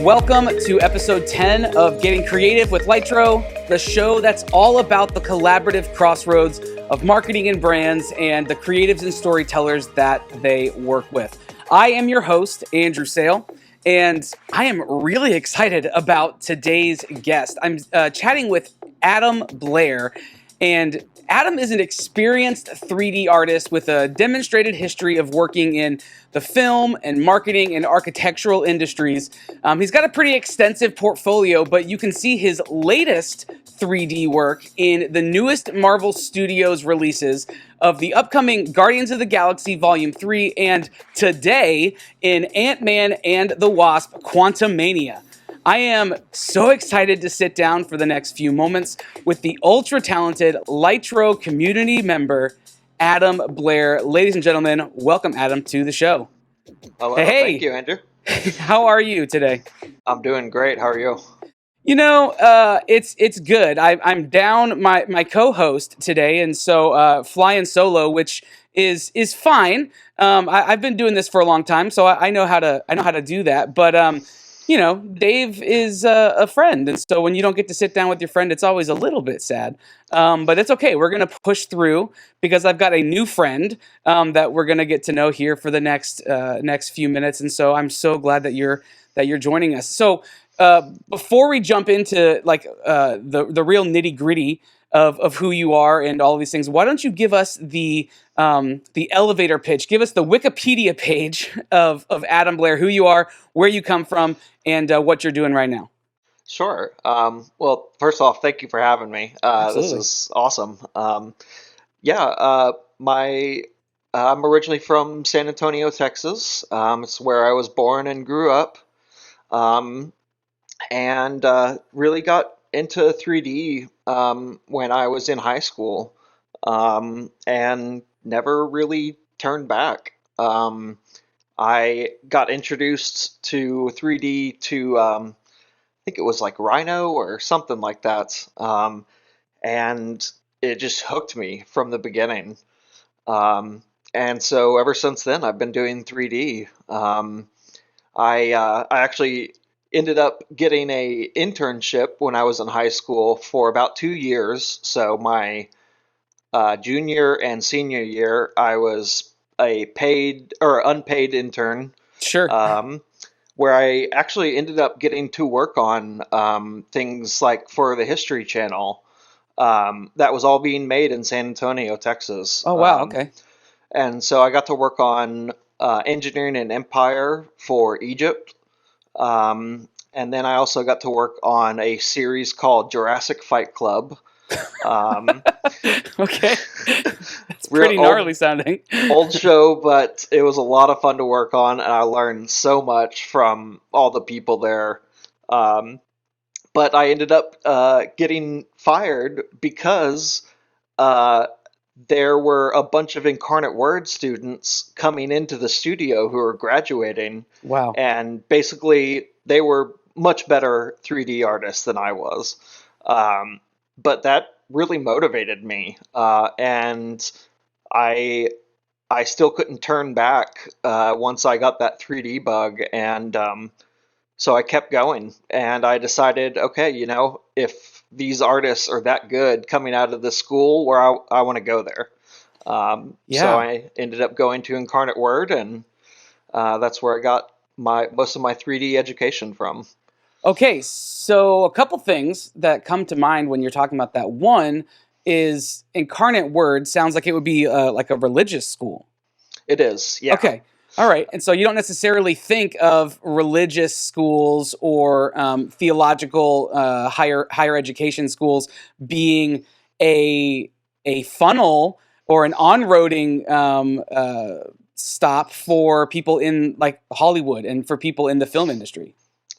Welcome to episode 10 of Getting Creative with Laetro, the show that's all about the collaborative crossroads of marketing and brands and the creatives and storytellers that they work with. I am your host, Andrew Sale, and I am really excited about today's guest. I'm chatting with Adam Blair, and Adam is an experienced 3D artist with a demonstrated history of working in the film and marketing and architectural industries. He's got a pretty extensive portfolio, but you can see his latest 3D work in the newest Marvel Studios releases of the upcoming Guardians of the Galaxy Vol.3 and today in Ant-Man and the Wasp: Quantumania. I am so excited to sit down for the next few moments with the ultra-talented Laetro community member, Adam Blair. Ladies and gentlemen, welcome Adam to the show. Hello, Hey. Thank you, Andrew. How are you today? I'm doing great. How are you? You know, it's good. I'm down my co-host today, and so flying solo, which is fine. I've been doing this for a long time, so I know how to do that. But you know, Dave is a friend, and so when you don't get to sit down with your friend, it's always a little bit sad. But it's okay. We're gonna push through because I've got a new friend that we're gonna get to know here for the next few minutes, and so I'm so glad that you're joining us. So before we jump into like the real nitty gritty of who you are and all of these things, why don't you give us the elevator pitch? Give us the Wikipedia page of Adam Blair, who you are, where you come from, and what you're doing right now. Sure. Well, first off, thank you for having me. This Absolutely. is awesome. I'm originally from San Antonio, Texas. It's where I was born and grew up. And really got into 3D when I was in high school, and never really turned back. I got introduced to 3D to I think it was like Rhino or something like that, and it just hooked me from the beginning. And so ever since then, I've been doing 3D. I actually ended up getting a internship when I was in high school for about 2 years. So my junior and senior year, I was a paid or unpaid intern, Sure. where I actually ended up getting to work on things like for the History Channel. That was all being made in San Antonio, Texas. Oh wow. Okay. And so I got to work on engineering an empire for Egypt. And then I also got to work on a series called Jurassic Fight Club. Okay. That's pretty gnarly sounding. Old show, but it was a lot of fun to work on, and I learned so much from all the people there. But I ended up getting fired because there were a bunch of Incarnate Word students coming into the studio who were graduating. Wow. And basically, they were much better 3D artists than I was. But that really motivated me. And I still couldn't turn back once I got that 3D bug. And so I kept going. And I decided, okay, you know, if these artists are that good coming out of the school, where I want to go there. So I ended up going to Incarnate Word, and that's where I got most of my 3D education from. Okay, so a couple things that come to mind when you're talking about that. One is Incarnate Word sounds like it would be like a religious school. It is, yeah. Okay, all right. And so you don't necessarily think of religious schools or theological higher education schools being a funnel or an on-roading stop for people in like Hollywood and for people in the film industry.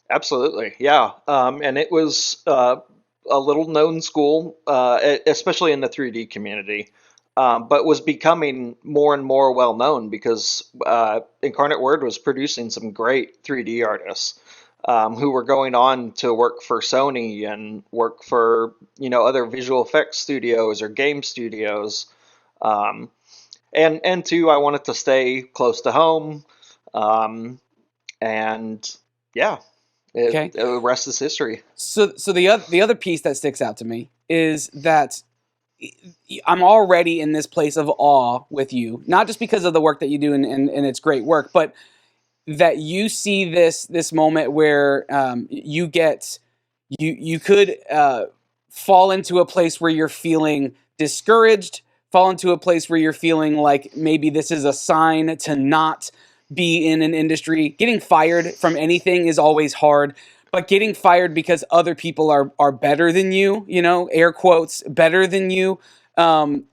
Absolutely, yeah. And it was a little known school, especially in the 3D community, but was becoming more and more well known because Incarnate Word was producing some great 3D artists who were going on to work for Sony and work for other visual effects studios or game studios. And two, I wanted to stay close to home, and yeah. Okay. The rest is history. So the other piece that sticks out to me is that I'm already in this place of awe with you, not just because of the work that you do and it's great work, but that you see this moment where you could fall into a place where you're feeling discouraged, fall into a place where you're feeling like maybe this is a sign to not be in an industry. Getting fired from anything is always hard, but getting fired because other people are better than you, air quotes, better than you,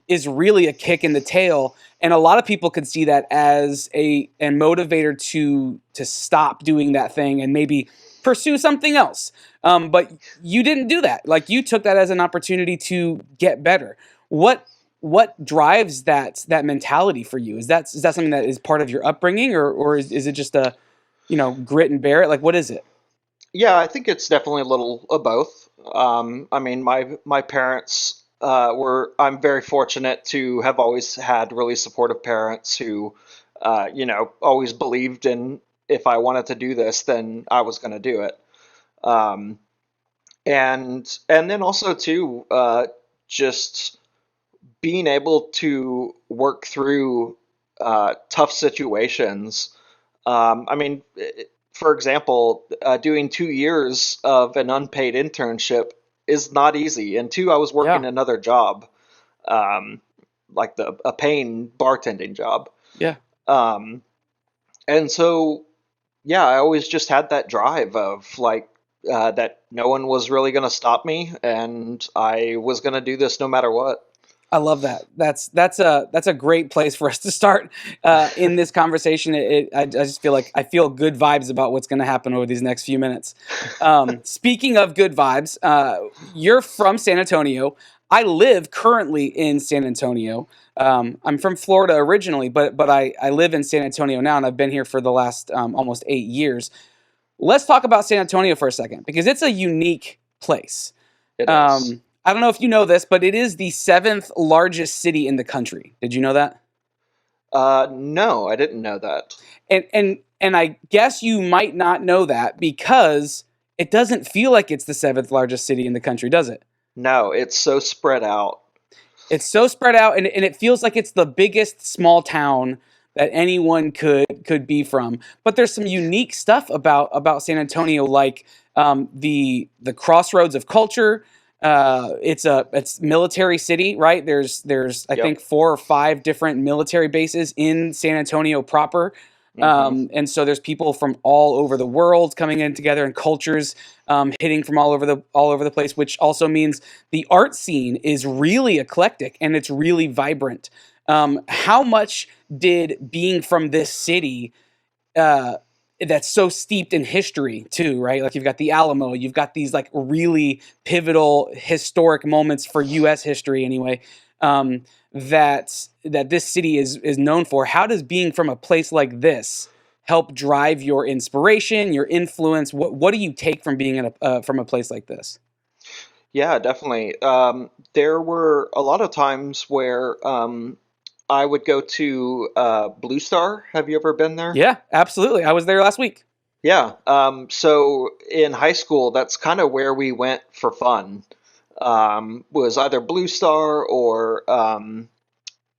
is really a kick in the tail. And a lot of people could see that as a motivator to stop doing that thing and maybe pursue something else. But you didn't do that. Like, you took that as an opportunity to get better. What drives that mentality for you? Is that something that is part of your upbringing, or is it just a, grit and bear it? Like, what is it? Yeah, I think it's definitely a little of both. I mean, my parents were. I'm very fortunate to have always had really supportive parents who, always believed in, if I wanted to do this, then I was going to do it. Um, and then also too, just being able to work through tough situations. I mean, for example, doing 2 years of an unpaid internship is not easy. And two, I was working Yeah. another job, um, like a paying bartending job. Yeah. Um, and so, yeah, I always just had that drive of like, that no one was really going to stop me, and I was going to do this no matter what. I love that. That's a great place for us to start in this conversation. I just feel like I feel good vibes about what's going to happen over these next few minutes. Speaking of good vibes, you're from San Antonio. I live currently in San Antonio. I'm from Florida originally, but I live in San Antonio now, and I've been here for the last almost 8 years. Let's talk about San Antonio for a second, because it's a unique place. It is. I don't know if you know this, but it is the 7th largest city in the country. Did you know that? No, I didn't know that. And I guess you might not know that because it doesn't feel like it's the 7th largest city in the country, does it? No, it's so spread out. It's so spread out, and it feels like it's the biggest small town that anyone could be from. But there's some unique stuff about San Antonio, like the crossroads of culture. It's military city, right? There's I Yep. think 4 or 5 different military bases in San Antonio proper. Hmm. And so there's people from all over the world coming in together, and cultures hitting from all over the place, which also means the art scene is really eclectic and it's really vibrant. How much did being from this city uh, that's so steeped in history too, right? Like, you've got the Alamo, you've got these like really pivotal historic moments for U.S. history anyway, that this city is known for. How does being from a place like this help drive your inspiration, your influence? What do you take from being from a place like this? Yeah, definitely. There were a lot of times where I would go to Blue Star. Have you ever been there? Yeah, absolutely. I was there last week. Yeah. So in high school, that's kind of where we went for fun. Was either Blue Star or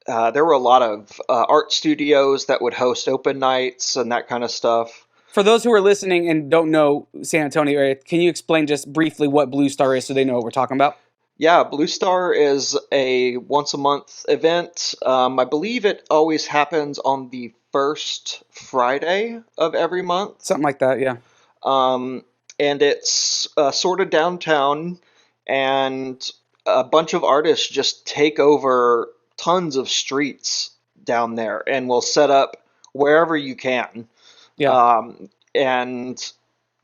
there were a lot of art studios that would host open nights and that kind of stuff. For those who are listening and don't know San Antonio area, can you explain just briefly what Blue Star is so they know what we're talking about? Yeah, Blue Star is a once a month event. I believe it always happens on the first Friday of every month. Something like that, yeah. Um, and it's sort of downtown, and a bunch of artists just take over tons of streets down there and will set up wherever you can. Yeah. And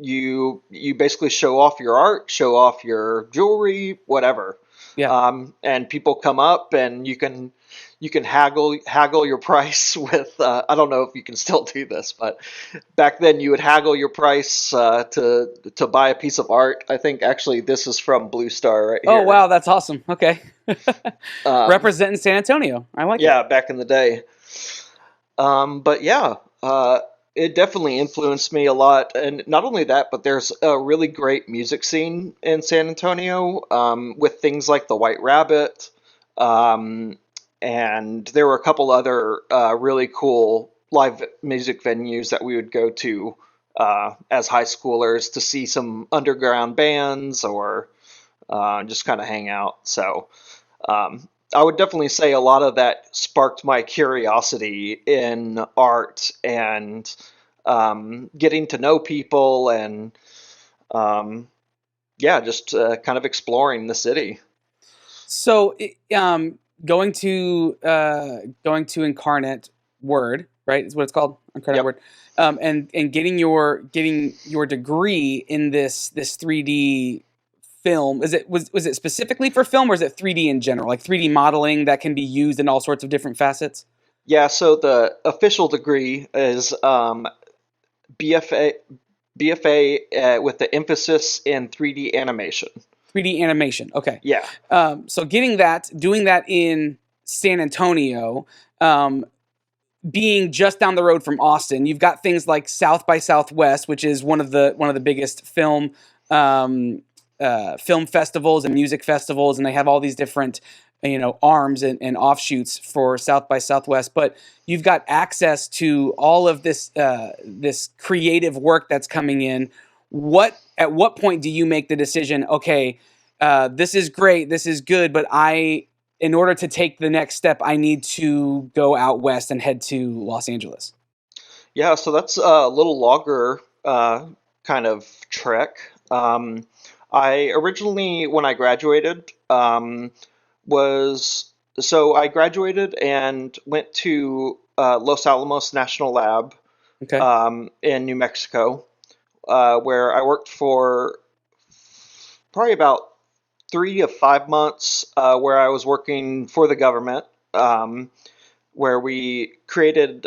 you basically show off your art, show off your jewelry, whatever. Yeah. And people come up, and you can haggle your price with. I don't know if you can still do this, but back then you would haggle your price to buy a piece of art. I think actually this is from Blue Star right here. Oh, wow, that's awesome. Okay. Um, Representing San Antonio. I like it. yeah, back in the day. But yeah, it definitely influenced me a lot. And not only that, but there's a really great music scene in San Antonio, with things like the White Rabbit. Um, and there were a couple other really cool live music venues that we would go to as high schoolers to see some underground bands or just kind of hang out. So I would definitely say a lot of that sparked my curiosity in art and getting to know people and um, yeah, just kind of exploring the city. So, going to Incarnate Word, right? Is what it's called, Incarnate Yep. Word, and getting your degree in this 3D film. Was it specifically for film, or is it 3D in general, like 3D modeling that can be used in all sorts of different facets? Yeah, so the official degree is BFA, BFA with the emphasis in 3D animation. 3D animation. Okay. Yeah. So doing that in San Antonio, being just down the road from Austin, you've got things like South by Southwest, which is one of the biggest film festivals and music festivals, and they have all these different arms and offshoots for South by Southwest. But you've got access to all of this creative work that's coming in. At what point do you make the decision? Okay, this is great, this is good, but in order to take the next step, I need to go out west and head to Los Angeles. Yeah, so that's a little longer kind of trek. I originally, when I graduated, was so I graduated and went to Los Alamos National Lab Okay. in New Mexico, where I worked for probably about 3 to 5 months, where I was working for the government, where we created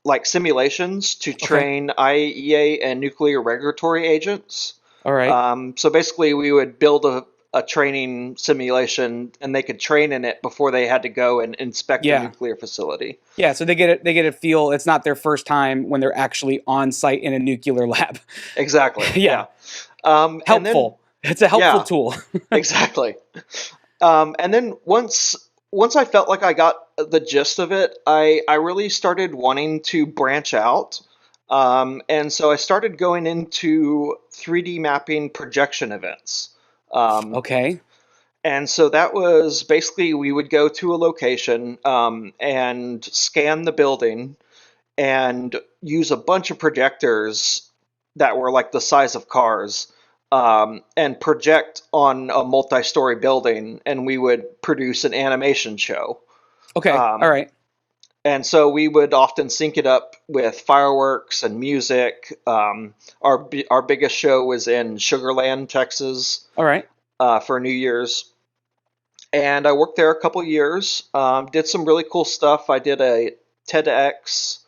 like simulations to Okay. train IAEA and nuclear regulatory agents. All right. So basically, we would build a training simulation, and they could train in it before they had to go and inspect a Yeah. nuclear facility. Yeah. So they get a feel. It's not their first time when they're actually on site in a nuclear lab. Exactly. Yeah. Yeah. And then Helpful. It's a helpful yeah, tool. exactly. And then once I felt like I got the gist of it, I really started wanting to branch out. And so I started going into 3D mapping projection events. Um, Okay. and so that was basically we would go to a location and scan the building and use a bunch of projectors that were like the size of cars, and project on a multi-story building, and we would produce an animation show. Okay. All Um, right. and so we would often sync it up with fireworks and music. Our biggest show was in Sugarland, Texas, All right. for New Year's, and I worked there a couple years. Did some really cool stuff. I did a TEDx.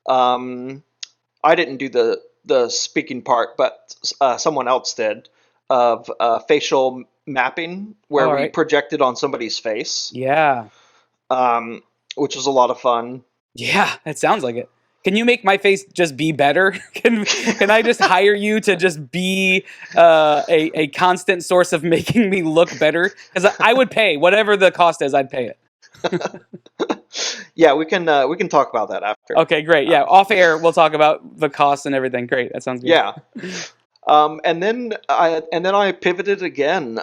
Um, I didn't do the speaking part, but someone else did, of facial mapping, where All we right. projected on somebody's face, Yeah. um, which was a lot of fun. Yeah. That sounds like it. Can you make my face just be better? Can I just hire you to just be a constant source of making me look better? Because I would pay whatever the cost is. I'd pay it. Yeah, we can talk about that after. Okay, great. Yeah, off air, we'll talk about the costs and everything. Great. That sounds good. Yeah, and then I pivoted again.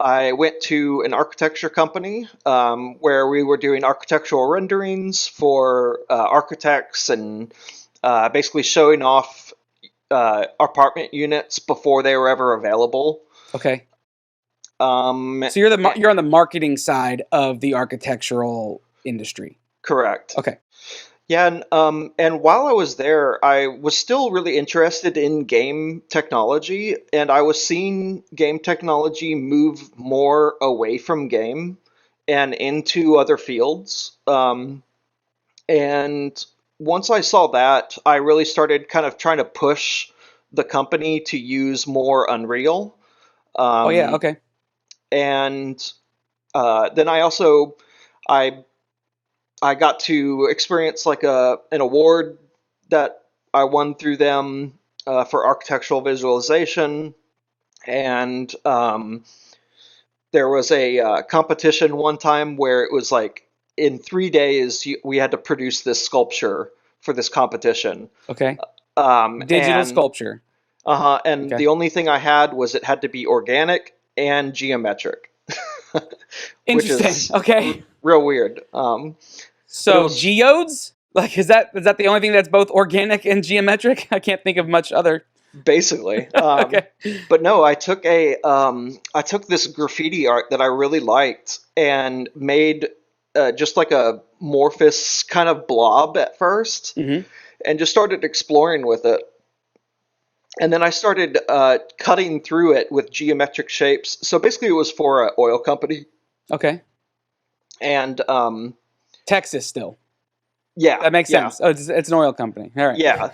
I went to an architecture company, where we were doing architectural renderings for architects and basically showing off apartment units before they were ever available. Okay. Um, So you're on the marketing side of the architectural industry. Correct. Okay. Yeah, and while I was there, I was still really interested in game technology, and I was seeing game technology move more away from game and into other fields. And once I saw that, I really started kind of trying to push the company to use more Unreal. Oh yeah. Um, Okay. and then I I got to experience like an award that I won through them for architectural visualization, and there was a competition one time where it was like in 3 days we had to produce this sculpture for this competition. Okay. Digital And sculpture. and Okay. the only thing I had was it had to be organic and geometric, which Interesting. is Okay. real weird. But it So was geodes? Like, is that the only thing that's both organic and geometric? I can't think of much other. basically. Okay. But no, I took this graffiti art that I really liked and made just like a amorphous kind of blob at first, Hmm. and just started exploring with it. And then I started cutting through it with geometric shapes. So basically, it was for an oil company, Okay. and Texas still. yeah, That makes yeah, sense. Oh, it's an oil company. All right. yeah.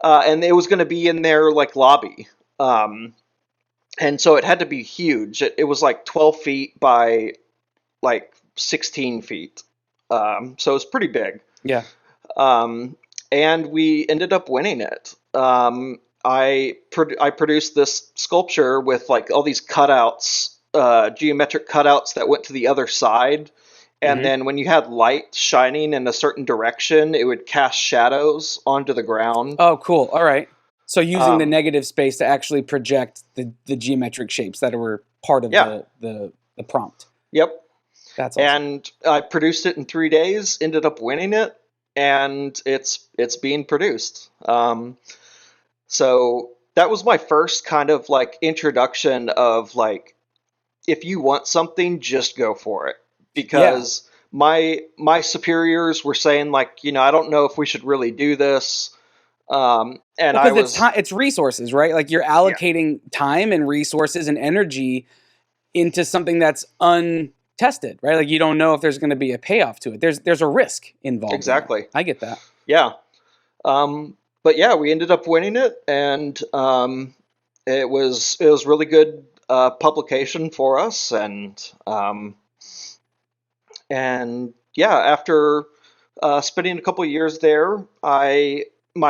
And it was going to be in their like lobby. And so it had to be huge. It was like 12 feet by like 16 feet. So it was pretty big. Yeah. Um, and we ended up winning it. I produced this sculpture with like all these cutouts, geometric cutouts that went to the other side. And Hmm. then when you had light shining in a certain direction, it would cast shadows onto the ground. Oh, cool. All right. So using the Um, negative space to actually project the geometric shapes that were part of yeah, the prompt. yep. That's awesome. And I produced it in 3 days. Ended up winning it, and it's being produced. So that was my first kind of like introduction of like, if you want something, just go for it. Yeah. Because my superiors were saying like, I don't know if we should really do this. And Well, I because it's was, time, it's resources, right? Like you're yeah, allocating time and resources and energy into something that's untested, right? Like you don't know if there's going to be a payoff to it. There's a risk involved in there. exactly. I get that. Yeah. But yeah, we ended up winning it, and it was really good publication for us, and yeah, after spending a couple of years there, my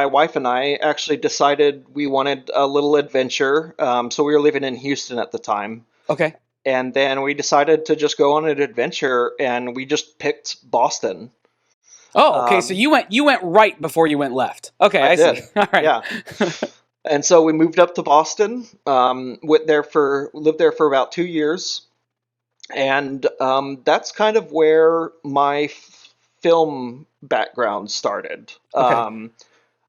wife and I actually decided we wanted a little adventure. So we were living in Houston at the time, Okay. and then we decided to just go on an adventure, and we just picked Boston. Oh, okay. So Um, you went right before you went left. Okay, I I see. did, All right. yeah. And so we moved up to Boston. Lived there for about 2 years, and that's kind of where my film background started. Okay.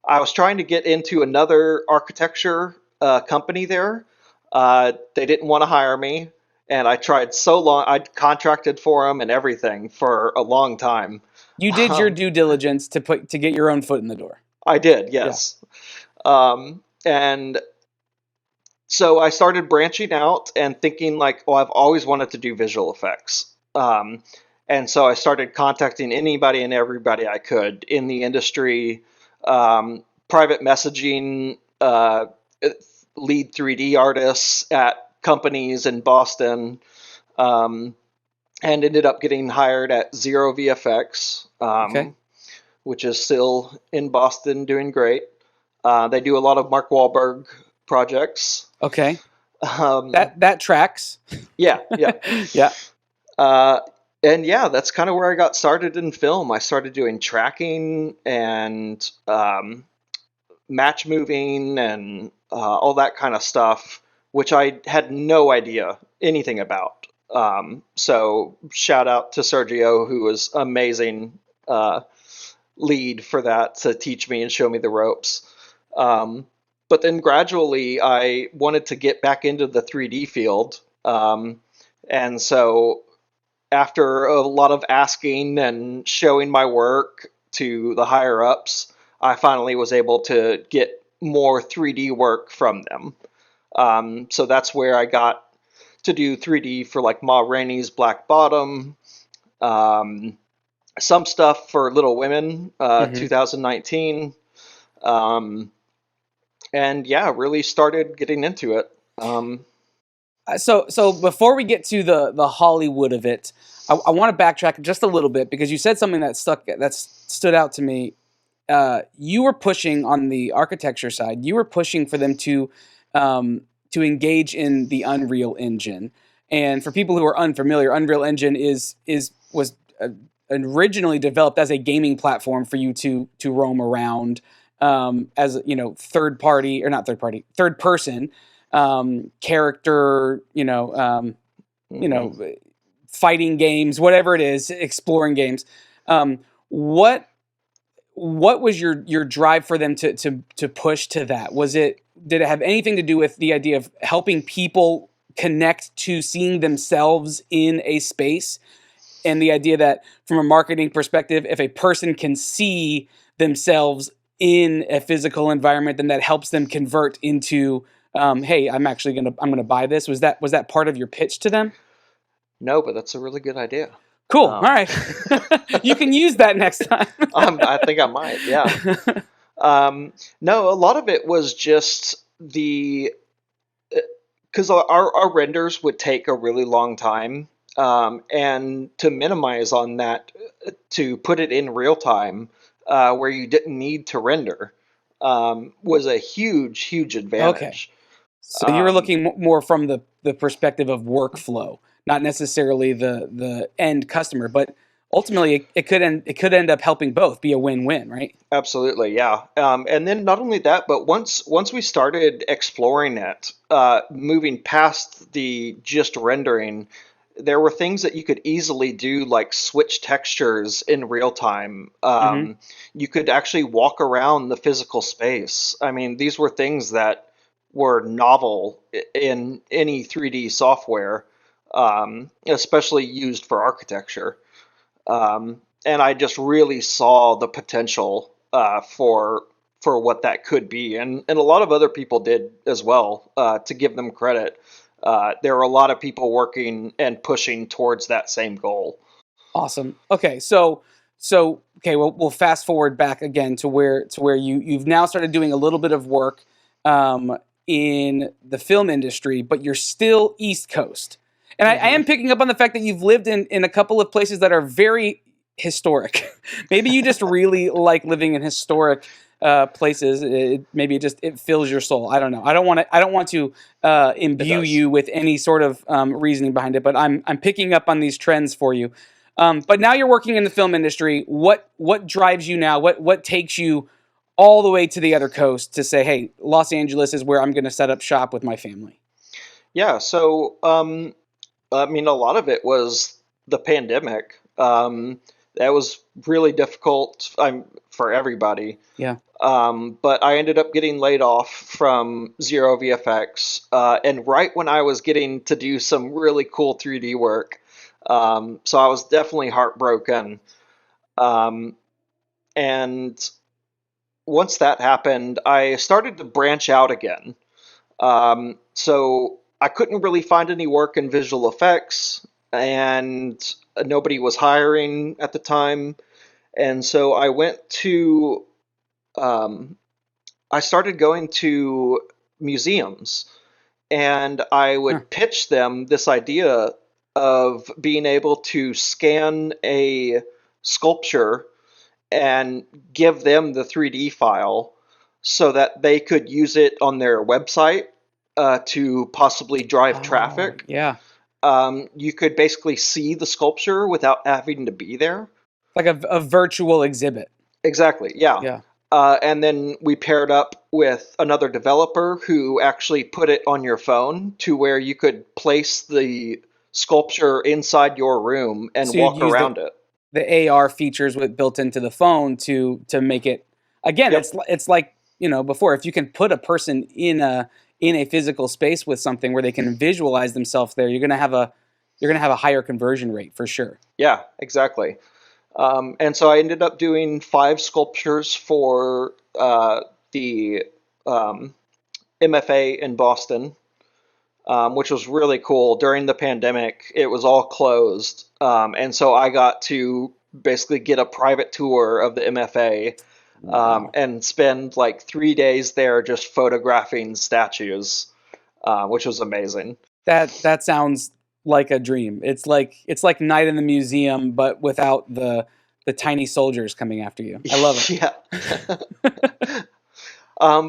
I was trying to get into another architecture company there. They didn't want to hire me, and I tried so long. I'd contracted for them and everything for a long time. You did your Um, due diligence to get your own foot in the door. I did, Yeah. yes. And so I started branching out and thinking like, oh, I've always wanted to do visual effects. And so I started contacting anybody and everybody I could in the industry, private messaging, lead 3D artists at companies in Boston, um, and ended up getting hired at Zero VFX, Okay. which is still in Boston doing great. They do a lot of Mark Wahlberg projects. Okay. Um, That tracks. yeah, yeah. Yeah. Uh, and yeah, that's kind of where I got started in film. I started doing tracking and match moving and all that kind of stuff, which I had no idea anything about. So shout out to Sergio, who was amazing lead for that to teach me and show me the ropes. Um, but then gradually, I wanted to get back into the 3D field. And so after a lot of asking and showing my work to the higher ups, I finally was able to get more 3D work from them. So that's where I got to do 3D for like Ma Rainey's Black Bottom, um, some stuff for Little Women, Hmm. 2019, um, and yeah, really started getting into it. So before we get to the Hollywood of it, I want to backtrack just a little bit because you said something that stood out to me. You were pushing on the architecture side. You were pushing for them to engage in the Unreal Engine. And for people who are unfamiliar, Unreal Engine was originally developed as a gaming platform for you to roam around as third person character, fighting games, whatever it is, exploring games. What was your drive for them to push to that? Did it have anything to do with the idea of helping people connect to seeing themselves in a space, and the idea that from a marketing perspective, if a person can see themselves in a physical environment, then that helps them convert into, hey, I'm gonna buy this. Was that part of your pitch to them? No, but that's a really good idea. Cool. All right. You can use that next time. I think I might. Yeah. No, a lot of it was just because our renders would take a really long time, and to minimize on that, to put it in real time, where you didn't need to render, was a huge advantage. Okay. So you were looking more from the perspective of workflow, not necessarily the end customer, but ultimately it could end up helping both, be a win-win, right? Absolutely, yeah. And then not only that, but once we started exploring it, moving past the just rendering, there were things that you could easily do, like switch textures in real time. You could actually walk around the physical space. I mean, these were things that were novel in any 3D software, especially used for architecture. And I just really saw the potential for what that could be, and a lot of other people did as well. To give them credit, there were a lot of people working and pushing towards that same goal. Awesome. Okay, okay, we'll fast forward back again to where you've now started doing a little bit of work in the film industry, but you're still East Coast. And I am picking up on the fact that you've lived in a couple of places that are very historic. Maybe you just really like living in historic places. Maybe it fills your soul. I don't know. I don't want to imbue you with any sort of reasoning behind it. But I'm picking up on these trends for you. But now you're working in the film industry. What drives you now? What takes you all the way to the other coast to say, hey, Los Angeles is where I'm going to set up shop with my family? Yeah. So I mean, a lot of it was the pandemic. That was really difficult for everybody. Yeah. But I ended up getting laid off from Zero VFX, and right when I was getting to do some really cool 3D work. So I was definitely heartbroken. And once that happened, I started to branch out again. So I couldn't really find any work in visual effects, and nobody was hiring at the time. And so I started going to museums, and I would pitch them this idea of being able to scan a sculpture and give them the 3D file so that they could use it on their website to possibly drive traffic. Yeah. You could basically see the sculpture without having to be there. Like a virtual exhibit. Exactly, yeah. Yeah. And then we paired up with another developer who actually put it on your phone to where you could place the sculpture inside your room and walk around it. The AR features built into the phone to make it, again, Yep. it's like, before, if you can put a person in a physical space with something where they can visualize themselves there, you're gonna have a higher conversion rate for sure. Yeah, exactly. And so I ended up doing 5 sculptures for the MFA in Boston, which was really cool. During the pandemic, it was all closed. And so I got to basically get a private tour of the MFA and spend like 3 days there just photographing statues, which was amazing. That sounds like a dream. It's like Night in the Museum, but without the tiny soldiers coming after you. I love it. Yeah.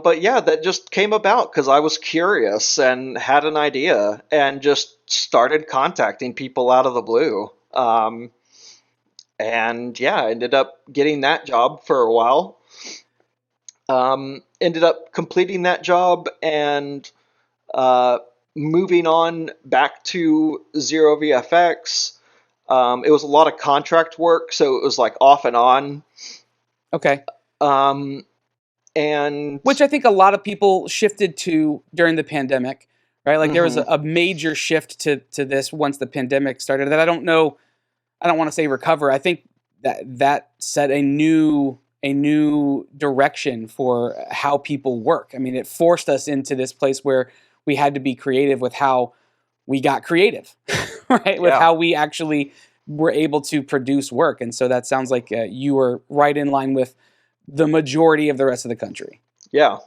But yeah, that just came about because I was curious and had an idea and just started contacting people out of the blue. And yeah, I ended up getting that job for a while. Ended up completing that job and uh, moving on back to Zero VFX. It was a lot of contract work, so it was like off and on. Okay. Um, and Which I think a lot of people shifted to during the pandemic, right? Like there was mhm, a major shift to this once the pandemic started that I don't know, I don't want to say recover. I think that set a new direction for how people work. I mean, it forced us into this place where we had to be creative with how we got creative, right? With yeah, how we actually were able to produce work. And so that sounds like you were right in line with the majority of the rest of the country. yeah.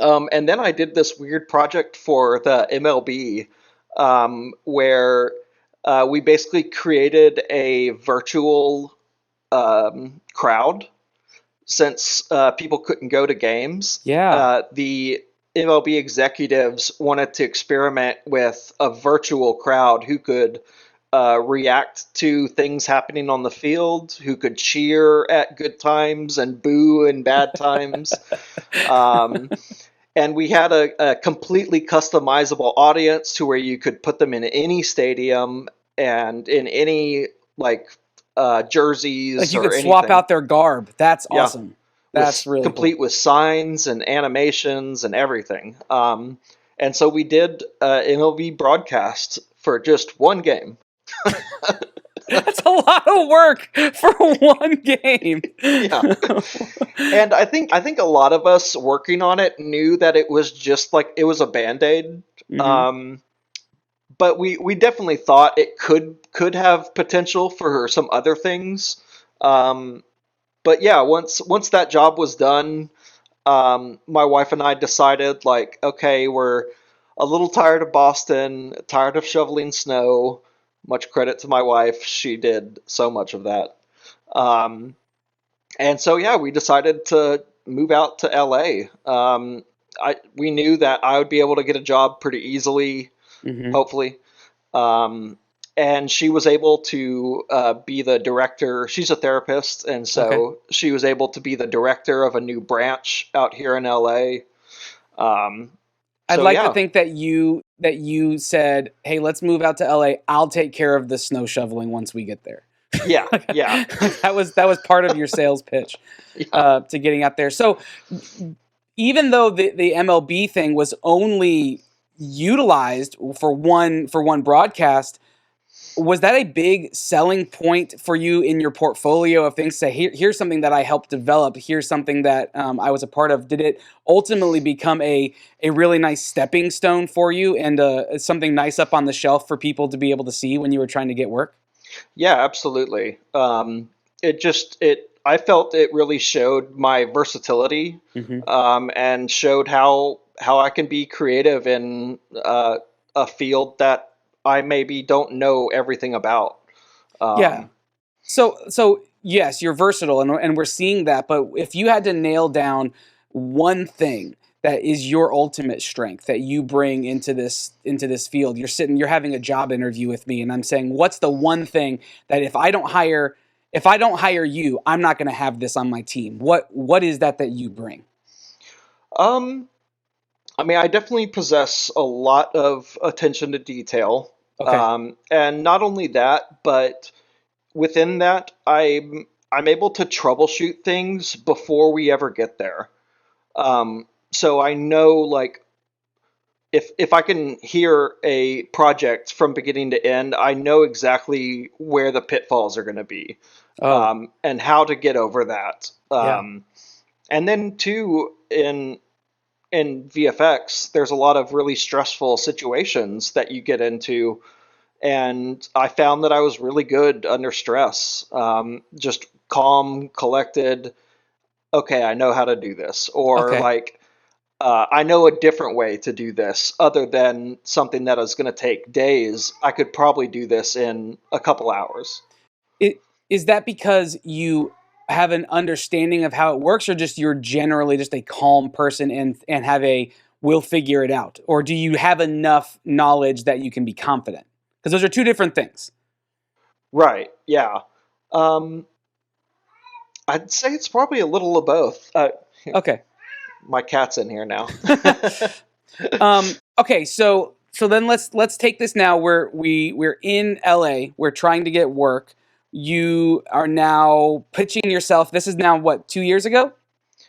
And then I did this weird project for the MLB where we basically created a virtual crowd since people couldn't go to games. Yeah. The MLB executives wanted to experiment with a virtual crowd who could react to things happening on the field, who could cheer at good times and boo in bad times. Um, and we had a completely customizable audience to where you could put them in any stadium and in any like Like jerseys you or could swap anything. out their garb. That's Yeah, awesome. That's with really cool. complete with signs and animations and everything. And so we did MLB broadcast for just one game. That's a lot of work for one game. Yeah, and I think a lot of us working on it knew that it was just like it was a band-aid. hmm Um, but we definitely thought it could have potential for some other things. Um, but yeah, once that job was done, my wife and I decided like, okay, we're a little tired of Boston, tired of shoveling snow. Much credit to my wife; she did so much of that. Um, and so yeah, we decided to move out to LA. We knew that I would be able to get a job pretty easily, hmm hopefully. Um, and she was able to be the director. She's a therapist, and Okay. so she was able to be the director of a new branch out here in LA. Um, I'd so like to yeah, think that you said, "Hey, let's move out to LA. I'll take care of the snow shoveling once we get there." yeah, yeah, That was part of your sales pitch yeah. to getting out there. So even though the MLB thing was only utilized for one broadcast, was that a big selling point for you in your portfolio of things? Say, here's something that I helped develop. Here's something that I was a part of. Did it ultimately become a really nice stepping stone for you and something nice up on the shelf for people to be able to see when you were trying to get work? Yeah, absolutely. It I felt it really showed my versatility, hmm and showed how I can be creative in a field that I maybe don't know everything about. Yeah. Um, So yes, you're versatile, and we're seeing that. But if you had to nail down one thing that is your ultimate strength that you bring into this field, you're having a job interview with me, and I'm saying, what's the one thing that if I don't hire you, I'm not going to have this on my team. What is that you bring? um, I mean, I definitely possess a lot of attention to detail, Okay. and not only that, but within that, I'm able to troubleshoot things before we ever get there. So I know like if I can hear a project from beginning to end, I know exactly where the pitfalls are going to be, Oh, and how to get over that. yeah. And then too in VFX, there's a lot of really stressful situations that you get into, and I found that I was really good under stress. Just calm, collected. Okay, I know how to do this, or Okay. like I know a different way to do this other than something that is going to take days. I could probably do this in a couple hours. Is that because you have an understanding of how it works, or just you're generally just a calm person and have a we'll figure it out? Or do you have enough knowledge that you can be confident? Because those are two different things. Right. Yeah. Um, I'd say it's probably a little of both. Okay. My cat's in here now. Okay, so then let's take this now. We're in LA. We're trying to get work. You are now pitching yourself. This is now what, 2 years ago?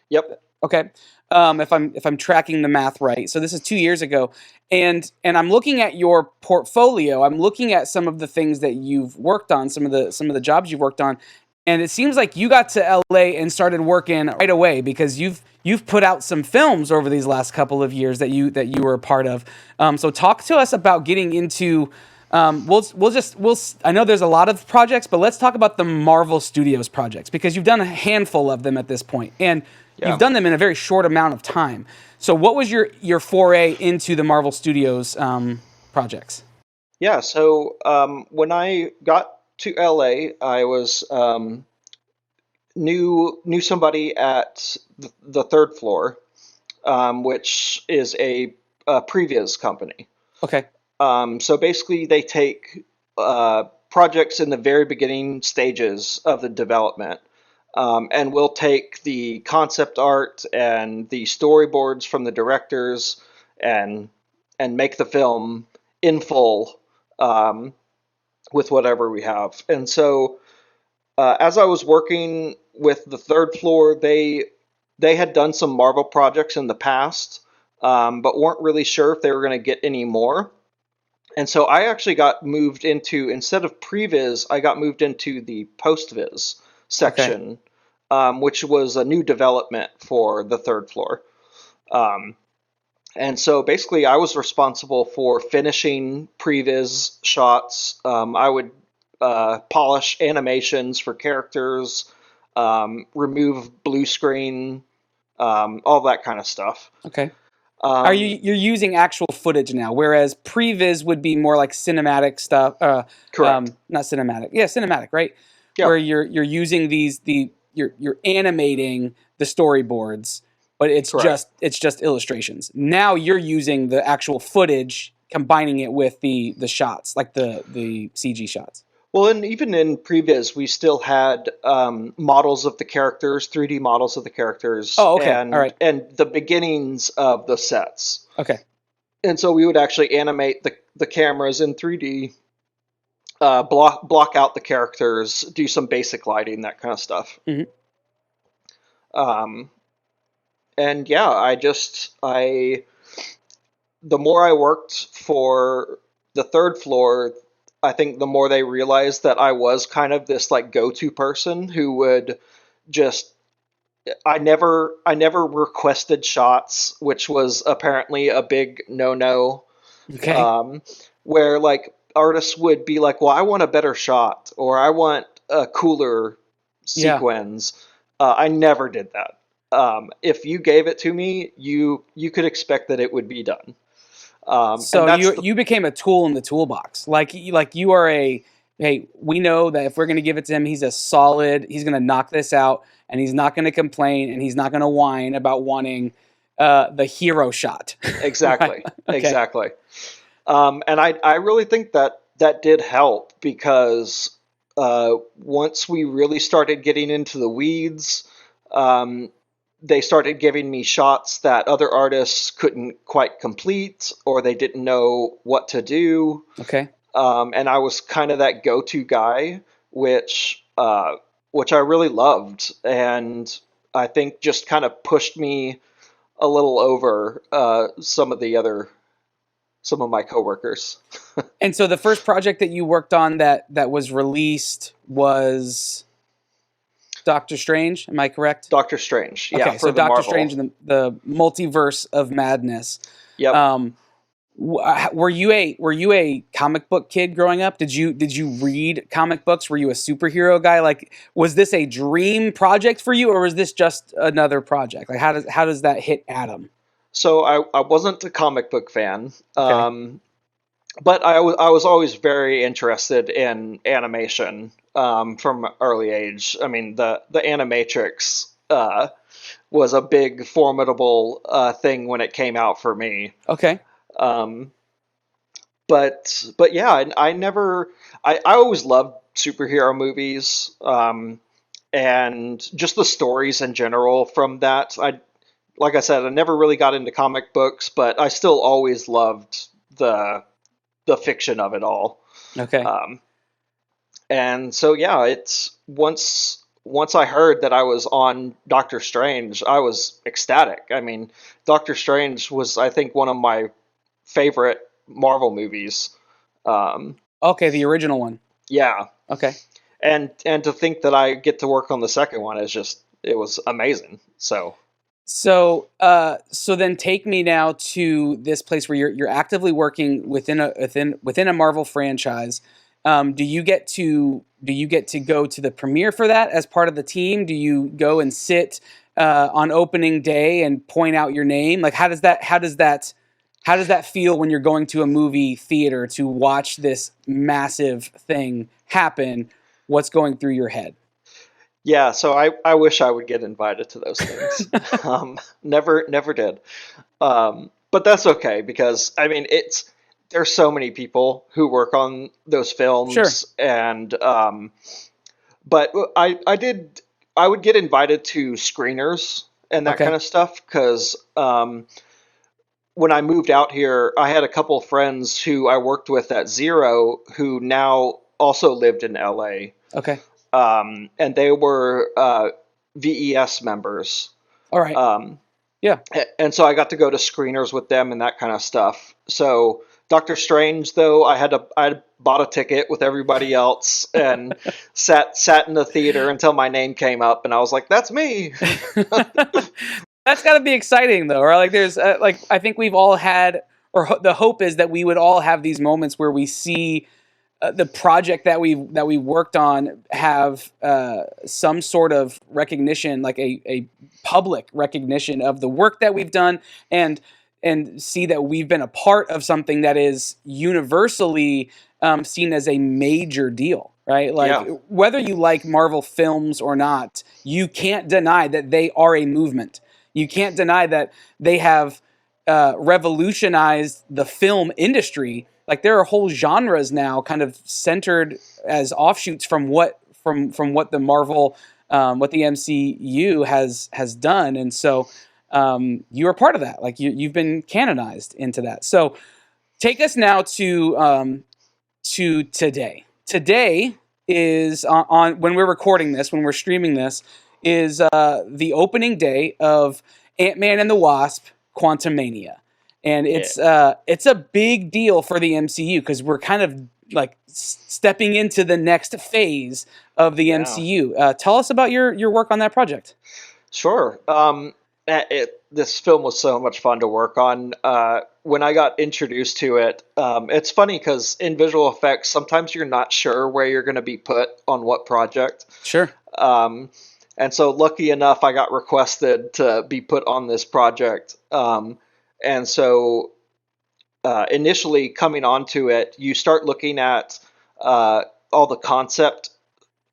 Yep. Okay. If I'm tracking the math right. So this is 2 years ago. And I'm looking at your portfolio. I'm looking at some of the things that you've worked on, some of the jobs you've worked on. And it seems like you got to LA and started working right away, because you've put out some films over these last couple of years that you were a part of. So talk to us about getting into. I know there's a lot of projects, but let's talk about the Marvel Studios projects, because you've done a handful of them at this point, and you've done them in a very short amount of time. So what was your foray into the Marvel Studios projects? Yeah. So when I got to LA, I was knew somebody at the third floor, which is a previs company. Okay. So basically, they take projects in the very beginning stages of the development, and we'll take the concept art and the storyboards from the directors and make the film in full, with whatever we have. And so, as I was working with the third floor, they had done some Marvel projects in the past, but weren't really sure if they were going to get any more. And so I actually got moved into, instead of previs, I got moved into the postvis section, which was a new development for the third floor. And so basically, I was responsible for finishing previs shots. I would polish animations for characters, remove blue screen, all that kind of stuff. Okay. You're using actual footage now, whereas previs would be more like cinematic stuff. Correct. Not cinematic. Yeah, cinematic, right? Yep. Where you're using you're animating the storyboards, but it's Correct. just illustrations. Now you're using the actual footage, combining it with the shots, like the CG shots. Well, and even in previs, we still had models of the characters, 3D models of the characters, Oh, okay. and All right. and the beginnings of the sets. Okay. And so we would actually animate the cameras in 3D, block out the characters, do some basic lighting, that kind of stuff. Mhm. And yeah, the more I worked for the third floor, I think the more they realized that I was kind of this like go-to person who would just I never requested shots, which was apparently a big no-no. Okay. Where like artists would be like, "Well, I want a better shot," or "I want a cooler Yeah. sequence." I never did that. If you gave it to me, you could expect that it would be done. So you became a tool in the toolbox. Like you are hey, we know that if we're going to give it to him, he's going to knock this out, and he's not going to complain, and he's not going to whine about wanting the hero shot. Exactly. Right? Okay. Exactly. And I really think that did help, because once we really started getting into the weeds, they started giving me shots that other artists couldn't quite complete, or they didn't know what to do. Okay. And I was kind of that go-to guy, which I really loved, and I think just kind of pushed me a little over some of my coworkers. And so the first project that you worked on that was released was Doctor Strange. Am I correct? Doctor Strange. Yeah. Okay, so Doctor Strange and the multiverse of madness. Yep. Were you a comic book kid growing up? Did you read comic books? Were you a superhero guy? Like, was this a dream project for you, or was this just another project? Like, how does that hit Adam? So I wasn't a comic book fan, Okay. but I was always very interested in animation from an early age. I mean, the Animatrix was a big, formidable thing when it came out for me. Okay. Um, but yeah, I never I always loved superhero movies and just the stories in general from that. I Like I said, I never really got into comic books, but I still always loved the fiction of it all. Okay. Um, and so yeah, it's once I heard that I was on Doctor Strange, I was ecstatic. I mean, Doctor Strange was, I think, one of my favorite Marvel movies. Um, Okay. The original one. yeah, Okay. and to think that I get to work on the second one is just, it was amazing. So So then take me now to this place where you're actively working within a Marvel franchise. Do you get to go to the premiere for that as part of the team? Do you go and sit on opening day and point out your name? Like, how does that feel when you're going to a movie theater to watch this massive thing happen? What's going through your head? yeah, so I wish I would get invited to those things. Never did. But that's okay because I mean there's so many people who work on those Sure. films, and but I would get invited to screeners and that kind Okay. of stuff because when I moved out here, I had a couple of friends who I worked with at Zero who now also lived in LA, Okay. and they were VES members. All right. Um, Yeah. and so I got to go to screeners with them and that kind of stuff. So Doctor Strange, though, I had bought a ticket with everybody else and sat in the theater until my name came up, and I was like, "That's me." That's got to be exciting, though, right? Like, there's like I think we've all had, or the hope is that we would all have these moments where we see the project that we worked on have some sort of recognition, like a public recognition of the work that we've done, and see that we've been a part of something that is universally seen as a major deal, right? Like, Yeah, whether you like Marvel films or not, you can't deny that they are a movement. You can't deny that they have revolutionized the film industry. Like, there are whole genres now kind of centered as offshoots from what the Marvel what the MCU has done. And so you are part of that. Like, you've been canonized into that. So take us now to today. Today is on when we're recording this, when we're streaming this, is the opening day of Ant-Man and the Wasp: Quantumania, and yeah, it's a big deal for the MCU because we're kind of like stepping into the next phase of the yeah. MCU. Tell us about your work on that project. Sure. This film was so much fun to work on. When I got introduced to it, it's funny because in visual effects, sometimes you're not sure where you're going to be put on what project. Sure. Um, and so, lucky enough, I got requested to be put on this project. And so, initially coming onto it, you start looking at all the concept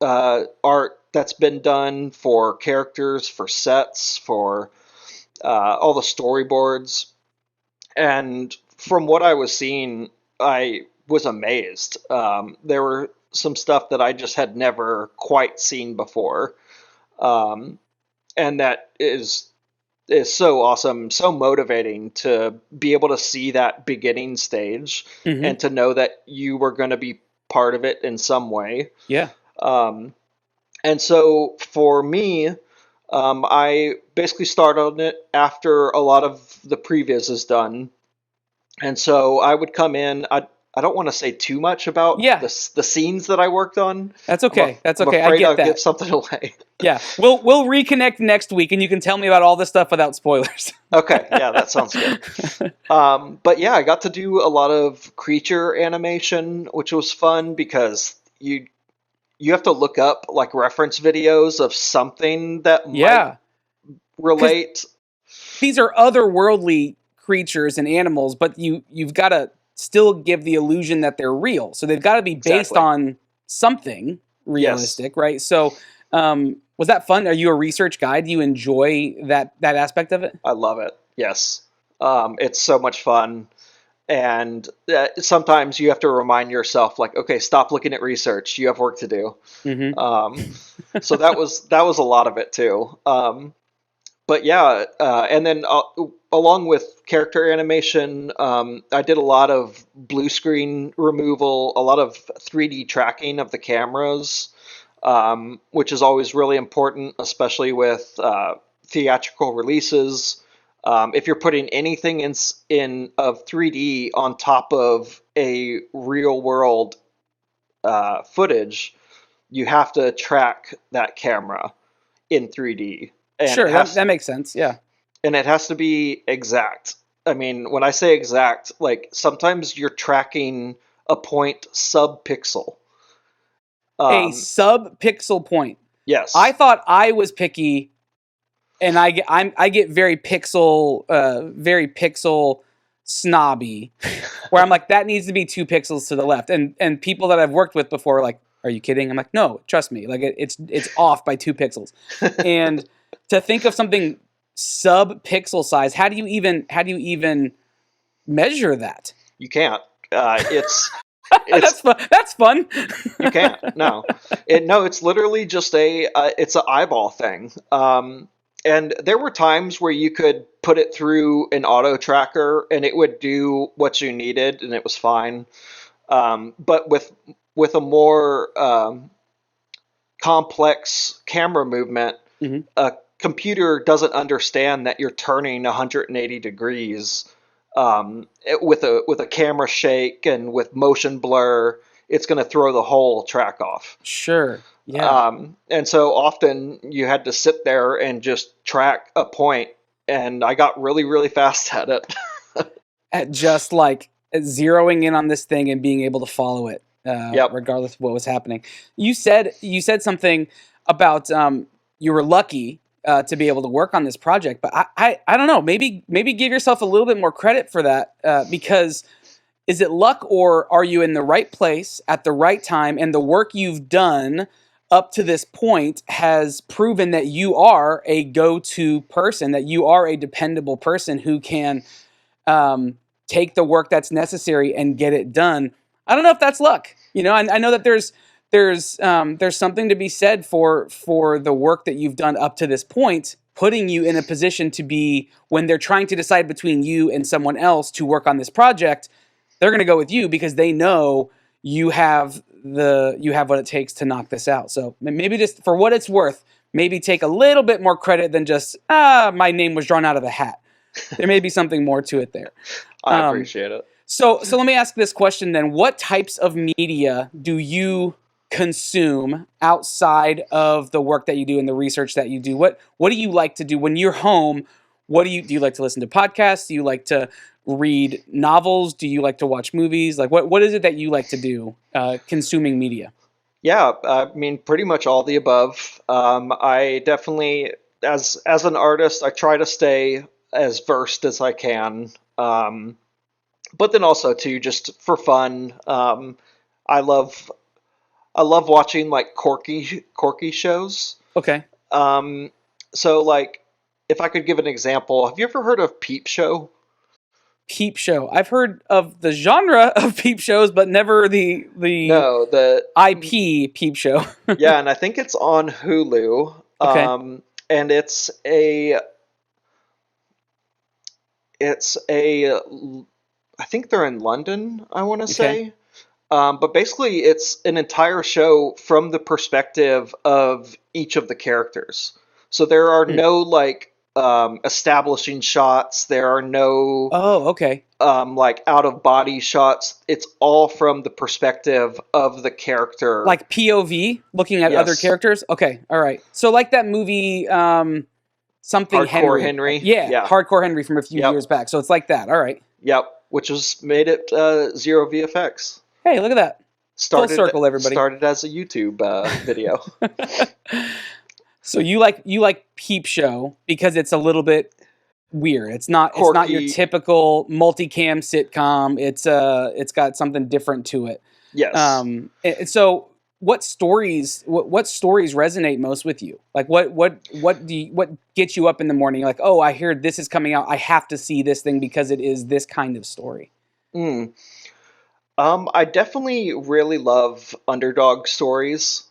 art that's been done for characters, for sets, for all the storyboards. And from what I was seeing, I was amazed. There were some stuff that I just had never quite seen before, um, and that is so awesome, so motivating to be able to see that beginning stage Hmm. and to know that you were going to be part of it in some way. Yeah. Um, and so for me, I basically started on it after a lot of the previs is done, and so I would come in. I don't want to say too much about Yeah. the scenes that I worked on. That's okay. That's I'm okay. I afraid get I'll give that. something away. Yeah, we'll reconnect next week, and you can tell me about all this stuff without spoilers. Okay, yeah, that sounds good. But yeah, I got to do a lot of creature animation, which was fun because you have to look up like reference videos of something that might Yeah, because relate. these are otherworldly creatures and animals, but you've got to still give the illusion that they're real. So they've got to be based on something realistic, right? So was that fun? Are you a research guy? Do you enjoy that aspect of it? I love it. Yes. It's so much fun. And sometimes you have to remind yourself, like, okay, stop looking at research. You have work to do. So that was a lot of it too. But yeah, and then along with character animation, I did a lot of blue screen removal, a lot of 3D tracking of the cameras, which is always really important, especially with theatrical releases. If you're putting anything in of 3D on top of a real world footage, you have to track that camera in 3D. And sure, that makes sense. Yeah. And it has to be exact. I mean, when I say exact, like sometimes you're tracking a point sub-pixel. A sub-pixel point. Yes. I thought I was picky, and I get very pixel snobby, where I'm like, that needs to be 2 pixels to the left. And people that I've worked with before are like, are you kidding? I'm like, no, trust me. Like it's off by 2 pixels. And to think of something sub-pixel size, how do you even measure that? You can't. It's that's fun. You can't. No. It's literally just it's an eyeball thing. And there were times where you could put it through an auto tracker and it would do what you needed and it was fine. But with a more complex camera movement, a computer doesn't understand that you're turning 180 degrees with a camera shake and with motion blur. It's going to throw the whole track off. Sure. Yeah. And so often you had to sit there and just track a point, and I got really, really fast at it. At just like zeroing in on this thing and being able to follow it, regardless of what was happening. You said something about you were lucky to be able to work on this project, but I don't know. Maybe give yourself a little bit more credit for that because. Is it luck, or are you in the right place at the right time, and the work you've done up to this point has proven that you are a go-to person, that you are a dependable person who can take the work that's necessary and get it done? I don't know if that's luck. You know, I know that there's something to be said for the work that you've done up to this point, putting you in a position to be, when they're trying to decide between you and someone else to work on this project, they're going to go with you because they know you have what it takes to knock this out. So maybe just for what it's worth, maybe take a little bit more credit than just, my name was drawn out of a hat. There may be something more to it there. I appreciate it. So let me ask this question then. What types of media do you consume outside of the work that you do and the research that you do? What do you like to do when you're home? Do you like to listen to podcasts? Do you like to read novels? Do you like to watch movies? Like what is it that you like to do consuming media? Yeah, I mean, pretty much all the above. I definitely, as an artist, I try to stay as versed as I can. But then also too, just for fun, I love watching like quirky shows. Okay. So like, if I could give an example, have you ever heard of Peep Show? Peep Show. I've heard of the genre of peep shows, but never the IP Peep Show. Yeah, and I think it's on Hulu. Okay. And it's a I think they're in London, I want to say. But basically it's an entire show from the perspective of each of the characters. So there are no like establishing shots. There are no like out of body shots. It's all from the perspective of the character, like POV, looking at other characters. Okay, all right. So like that movie, something Hardcore Henry. Yeah, Hardcore Henry from a few years back. So it's like that. All right. Yep, which was made at zero VFX. Hey, look at that. Full circle, everybody. Started as a YouTube video. So you like Peep Show because it's a little bit weird. It's not your Quirky. typical multicam sitcom. It's got something different to it. Yes. And so what stories resonate most with you? Like what gets you up in the morning? Like, oh, I hear this is coming out. I have to see this thing because it is this kind of story. I definitely really love underdog stories.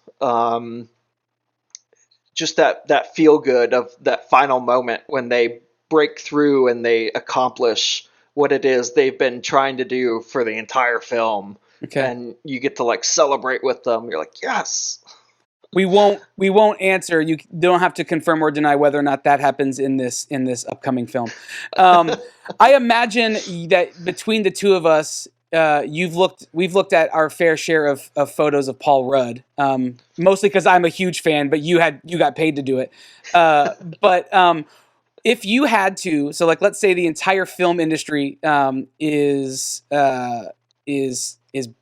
Just that feel good of that final moment when they break through and they accomplish what it is they've been trying to do for the entire film. Okay. And you get to like celebrate with them. You're like, yes. We won't answer. You don't have to confirm or deny whether or not that happens in this upcoming film. I imagine that between the two of us, we've looked at our fair share of photos of Paul Rudd. Mostly because I'm a huge fan, but you got paid to do it. But if you had to, so like let's say the entire film industry is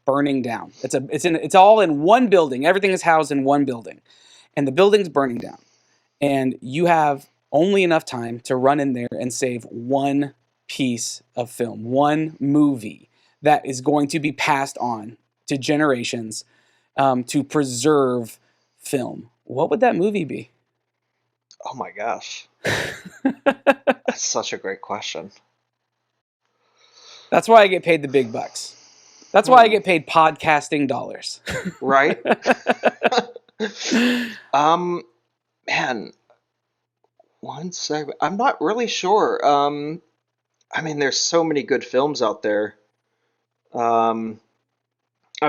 burning down. It's all in one building. Everything is housed in one building, and the building's burning down. And you have only enough time to run in there and save one piece of film, one movie that is going to be passed on to generations to preserve film. What would that movie be? Oh my gosh. That's such a great question. That's why I get paid the big bucks. That's why I get paid podcasting dollars. Right? Man, one second. I'm not really sure. I mean, there's so many good films out there. I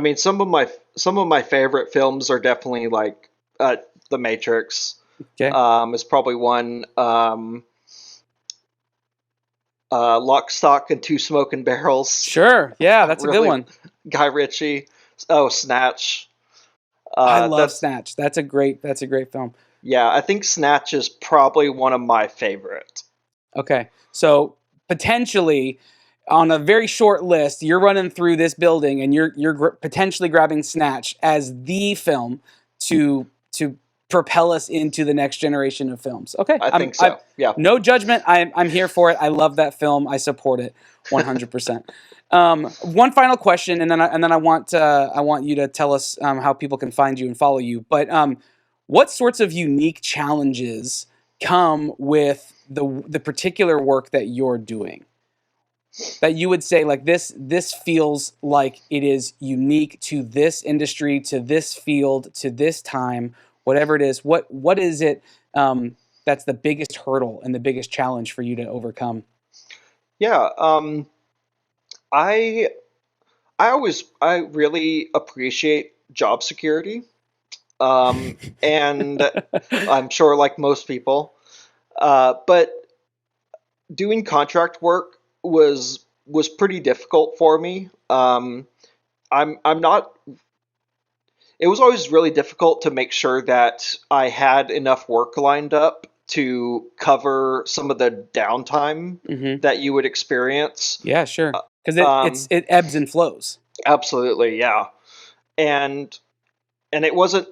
mean, some of my favorite films are definitely like The Matrix. Okay. Is probably one. Lock, Stock, and Two Smoking Barrels. Sure. Yeah, that's Really, a good one. Guy Ritchie. Oh, Snatch. I love Snatch. That's a great film. Yeah, I think Snatch is probably one of my favorite. Okay. So potentially on a very short list, you're running through this building and you're potentially grabbing Snatch as the film to propel us into the next generation of films. Okay. I think so. Yeah. No judgment. I'm here for it. I love that film. I support it 100%. One final question, and then I want you to tell us how people can find you and follow you. But what sorts of unique challenges come with the particular work that you're doing? That you would say like this feels like it is unique to this industry, to this field, to this time, whatever it is. What is it that's the biggest hurdle and the biggest challenge for you to overcome? Yeah. I really appreciate job security. And I'm sure like most people, but doing contract work was pretty difficult for me. I'm not. It was always really difficult to make sure that I had enough work lined up to cover some of the downtime that you would experience. Yeah, sure. Because it ebbs and flows. Absolutely, yeah. And it wasn't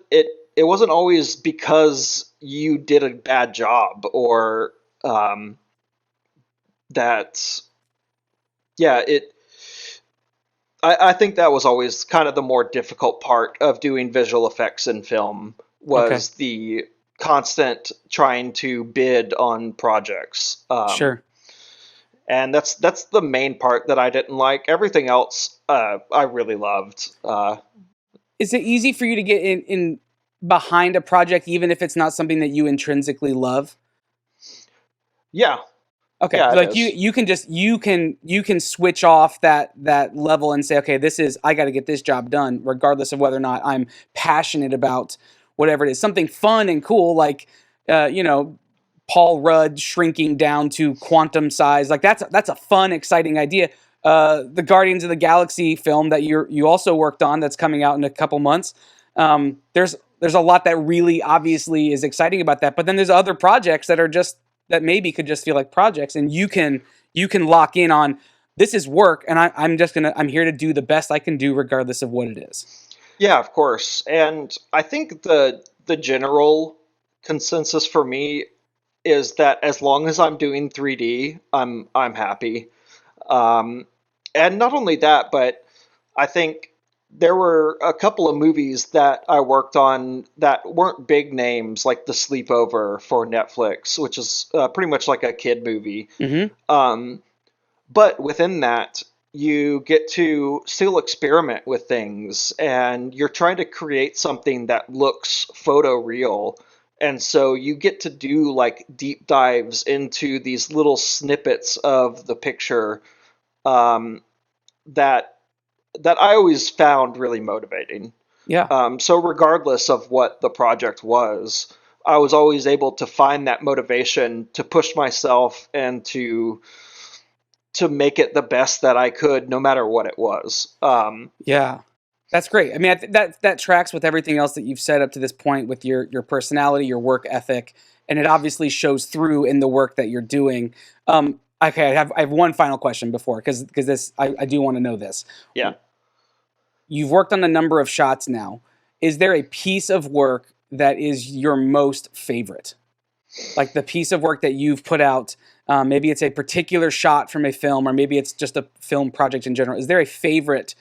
always because you did a bad job or that. Yeah, I think that was always kind of the more difficult part of doing visual effects in film was the constant trying to bid on projects. Sure. And that's the main part that I didn't like. Everything else, I really loved. Is it easy for you to get in behind a project, even if it's not something that you intrinsically love? Yeah. Okay. Yeah, like you can switch off that level and say, okay, I got to get this job done, regardless of whether or not I'm passionate about whatever it is. Something fun and cool, like Paul Rudd shrinking down to quantum size. Like that's a fun, exciting idea. The Guardians of the Galaxy film that you also worked on that's coming out in a couple months. There's a lot that really obviously is exciting about that. But then there's other projects that maybe could just feel like projects, and you can lock in on this is work, and I'm here to do the best I can do regardless of what it is. Yeah, of course. And I think the general consensus for me is that as long as I'm doing 3D, I'm happy. And not only that, but I think there were a couple of movies that I worked on that weren't big names, like The Sleepover for Netflix, which is pretty much like a kid movie. Mm-hmm. Um, but within that, you get to still experiment with things, and you're trying to create something that looks photoreal. And so you get to do like deep dives into these little snippets of the picture, um, that I always found really motivating. Yeah. So regardless of what the project was, I was always able to find that motivation to push myself and to make it the best that I could, no matter what it was. Yeah. That's great. I mean, that tracks with everything else that you've said up to this point with your personality, your work ethic, and it obviously shows through in the work that you're doing. Okay, I have one final question before, because this I do want to know this. Yeah. You've worked on a number of shots now. Is there a piece of work that is your most favorite? Like the piece of work that you've put out, maybe it's a particular shot from a film, or maybe it's just a film project in general. Is there a favorite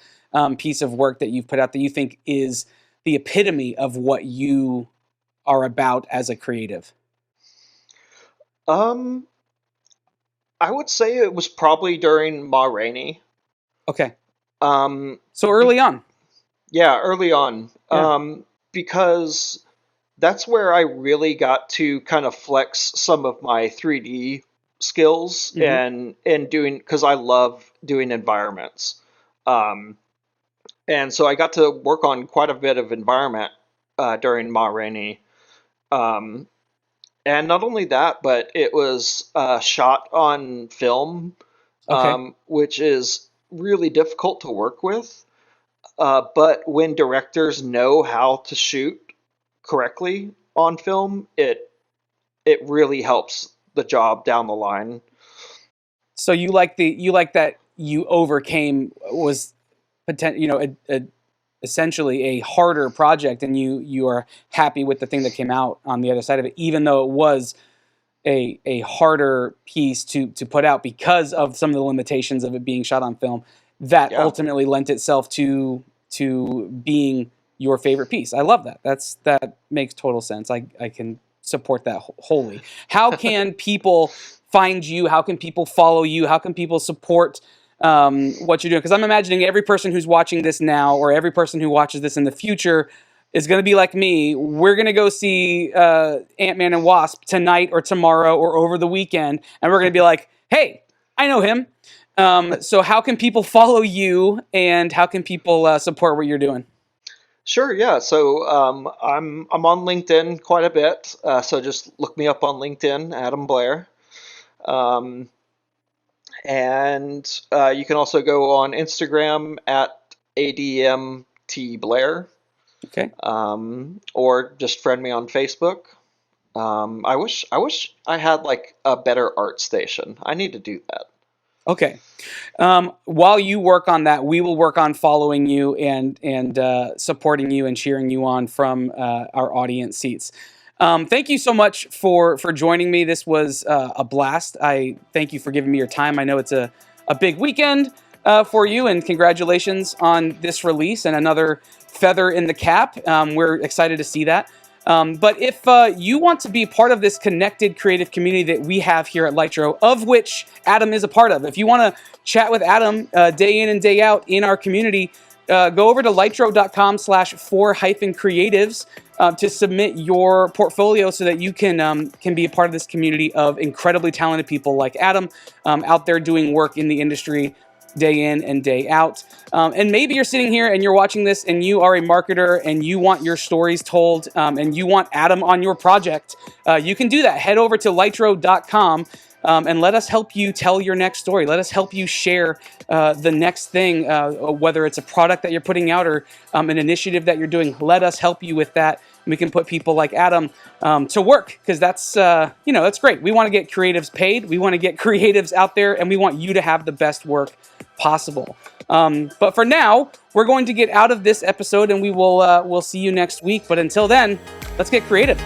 piece of work that you've put out that you think is the epitome of what you are about as a creative? Um, I would say it was probably during Ma Rainey. Okay. Um, So early on. yeah, early on. Yeah. Because that's where I really got to kind of flex some of my 3D skills, Mm-hmm. and doing, because I love doing environments. Um, and so I got to work on quite a bit of environment during Ma Rainey. Um, and not only that, but it was shot on film, Okay. which is really difficult to work with. But when directors know how to shoot correctly on film, it really helps the job down the line. So you like that you overcame was essentially a harder project, and you are happy with the thing that came out on the other side of it, even though it was a harder piece to put out because of some of the limitations of it being shot on film. That Yeah. ultimately lent itself to being your favorite piece. I love that. That makes total sense. I can support that wholly. How can people find you? How can people follow you? How can people support what you're doing? Because I'm imagining every person who's watching this now, or every person who watches this in the future, is going to be like me. We're going to go see Ant-Man and Wasp tonight or tomorrow or over the weekend, and we're going to be like, hey, I know him. So how can people follow you, and how can people support what you're doing? Sure, yeah. So I'm on LinkedIn quite a bit. So just look me up on LinkedIn, Adam Blair. Um, and you can also go on Instagram at ADMT Okay. or just friend me on Facebook. I wish I had like a better art station. I need to do that. Okay. While you work on that, we will work on following you and supporting you and cheering you on from our audience seats. Thank you so much for joining me. This was a blast. I thank you for giving me your time. I know it's a big weekend for you, and congratulations on this release and another feather in the cap. We're excited to see that. But if you want to be part of this connected creative community that we have here at Laetro, of which Adam is a part of, if you want to chat with Adam day in and day out in our community, go over to laetro.com/for-creatives to submit your portfolio so that you can be a part of this community of incredibly talented people like Adam out there doing work in the industry day in and day out. And maybe you're sitting here and you're watching this and you are a marketer and you want your stories told and you want Adam on your project. You can do that. Head over to laetro.com and let us help you tell your next story. Let us help you share the next thing, whether it's a product that you're putting out or an initiative that you're doing. Let us help you with that. We can put people like Adam to work, because that's that's great. We want to get creatives paid. We want to get creatives out there, and we want you to have the best work possible. But for now, we're going to get out of this episode, and we'll see you next week. But until then, let's get creative.